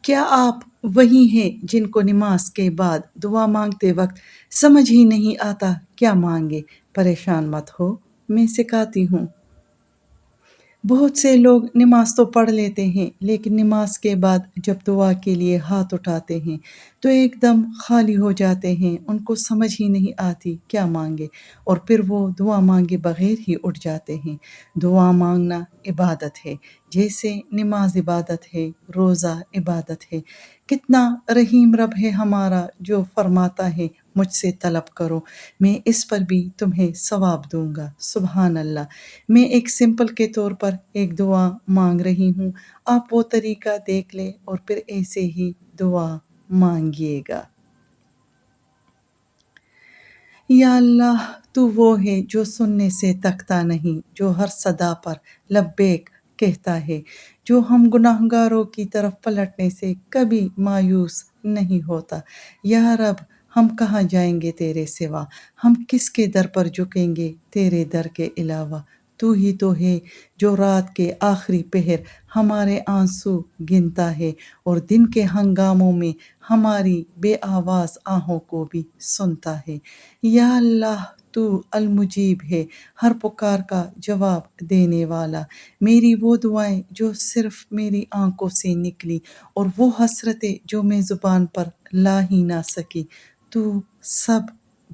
کیا آپ وہی ہیں جن کو نماز کے بعد دعا مانگتے وقت سمجھ ہی نہیں آتا کیا مانگے؟ پریشان مت ہو، میں سکھاتی ہوں۔ بہت سے لوگ نماز تو پڑھ لیتے ہیں لیکن نماز کے بعد جب دعا کے لیے ہاتھ اٹھاتے ہیں تو ایک دم خالی ہو جاتے ہیں، ان کو سمجھ ہی نہیں آتی کیا مانگے، اور پھر وہ دعا مانگے بغیر ہی اٹھ جاتے ہیں۔ دعا مانگنا عبادت ہے، جیسے نماز عبادت ہے، روزہ عبادت ہے۔ کتنا رحیم رب ہے ہمارا جو فرماتا ہے مجھ سے طلب کرو، میں اس پر بھی تمہیں ثواب دوں گا۔ سبحان اللہ۔ میں ایک سمپل کے طور پر ایک دعا مانگ رہی ہوں، آپ وہ طریقہ دیکھ لیں اور پھر ایسے ہی دعا مانگیے گا۔ یا اللہ، تو وہ ہے جو سننے سے تکتا نہیں، جو ہر صدا پر لبیک کہتا ہے، جو ہم گناہگاروں کی طرف پلٹنے سے کبھی مایوس نہیں ہوتا۔ یا رب، ہم کہاں جائیں گے تیرے سوا، ہم کس کے در پر جھکیں گے تیرے در کے علاوہ؟ تو ہی تو ہے جو رات کے آخری پہر ہمارے آنسو گنتا ہے اور دن کے ہنگاموں میں ہماری بے آواز آہوں کو بھی سنتا ہے۔ یا اللہ، تو المجیب ہے، ہر پکار کا جواب دینے والا۔ میری وہ دعائیں جو صرف میری آنکھوں سے نکلی اور وہ حسرتیں جو میں زبان پر لا ہی نہ سکی، تو سب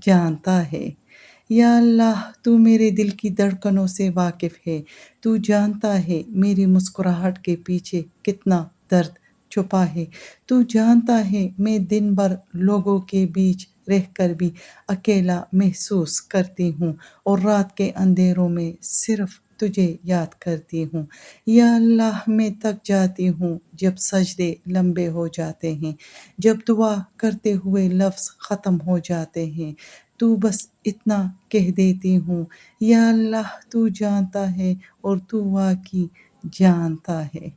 جانتا ہے۔ یا اللہ، تو میرے دل کی دھڑکنوں سے واقف ہے، تو جانتا ہے میری مسکراہٹ کے پیچھے کتنا درد چھپا ہے، تو جانتا ہے میں دن بھر لوگوں کے بیچ رہ کر بھی اکیلا محسوس کرتی ہوں اور رات کے اندھیروں میں صرف تجھے یاد کرتی ہوں۔ یا اللہ، میں تک جاتی ہوں جب سجدے لمبے ہو جاتے ہیں، جب دعا کرتے ہوئے لفظ ختم ہو جاتے ہیں، تو بس اتنا کہہ دیتی ہوں، یا اللہ، تو جانتا ہے اور تو واقعی جانتا ہے۔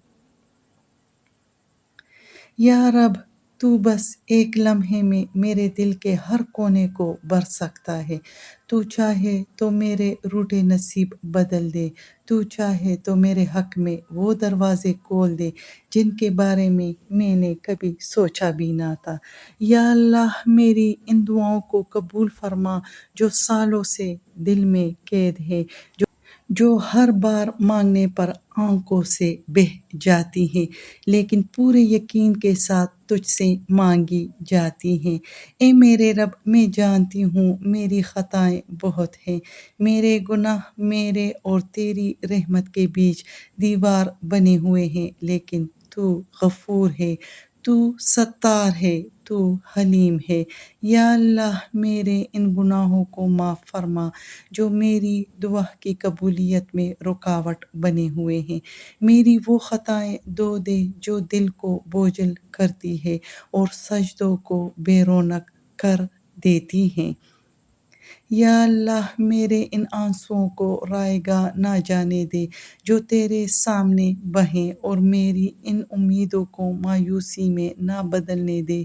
یا رب، تو بس ایک لمحے میں میرے دل کے ہر کونے کو بھر سکتا ہے۔ تو چاہے تو میرے روٹے نصیب بدل دے، تو چاہے تو میرے حق میں وہ دروازے کھول دے جن کے بارے میں نے کبھی سوچا بھی نہ تھا۔ یا اللہ، میری ان دعاؤں کو قبول فرما جو سالوں سے دل میں قید ہے، جو ہر بار مانگنے پر آنکھوں سے بہہ جاتی ہیں لیکن پورے یقین کے ساتھ تجھ سے مانگی جاتی ہیں۔ اے میرے رب، میں جانتی ہوں میری خطائیں بہت ہیں، میرے گناہ میرے اور تیری رحمت کے بیچ دیوار بنے ہوئے ہیں، لیکن تو غفور ہے، تو ستار ہے، تو حلیم ہے۔ یا اللہ، میرے ان گناہوں کو معاف فرما جو میری دعا کی قبولیت میں رکاوٹ بنے ہوئے ہیں۔ میری وہ خطائیں دھو دے جو دل کو بوجھل کرتی ہے اور سجدوں کو بے رونق کر دیتی ہیں۔ یا اللہ، میرے ان آنسوؤں کو رائے گاہ نہ جانے دے جو تیرے سامنے بہیں، اور میری ان امیدوں کو مایوسی میں نہ بدلنے دے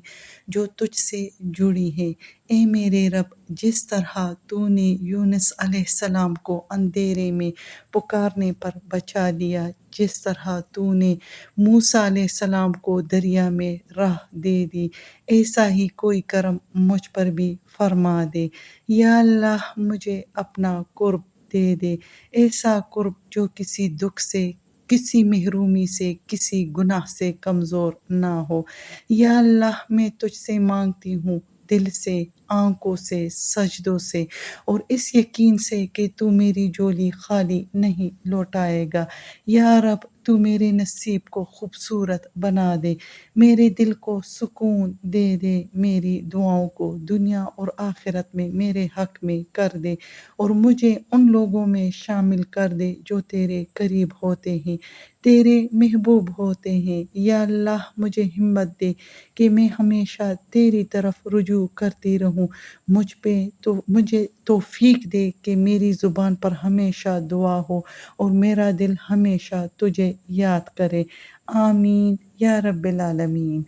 جو تجھ سے جڑی ہیں۔ اے میرے رب، جس طرح تو نے یونس علیہ السلام کو اندھیرے میں پکارنے پر بچا لیا، جس طرح تو نے موسیٰ علیہ السلام کو دریا میں راہ دے دی، ایسا ہی کوئی کرم مجھ پر بھی فرما دے۔ یا اللہ، مجھے اپنا قرب دے دے، ایسا قرب جو کسی دکھ سے، کسی محرومی سے، کسی گناہ سے کمزور نہ ہو۔ یا اللہ، میں تجھ سے مانگتی ہوں دل سے، آنکھوں سے، سجدوں سے، اور اس یقین سے کہ تو میری جھولی خالی نہیں لوٹائے گا۔ یا رب، تو میرے نصیب کو خوبصورت بنا دے، میرے دل کو سکون دے دے، میری دعاؤں کو دنیا اور آخرت میں میرے حق میں کر دے، اور مجھے ان لوگوں میں شامل کر دے جو تیرے قریب ہوتے ہیں، تیرے محبوب ہوتے ہیں۔ یا اللہ، مجھے ہمت دے کہ میں ہمیشہ تیری طرف رجوع کرتی رہوں، مجھے توفیق دے کہ میری زبان پر ہمیشہ دعا ہو اور میرا دل ہمیشہ تجھے یاد کرے۔ آمین یا رب العالمین۔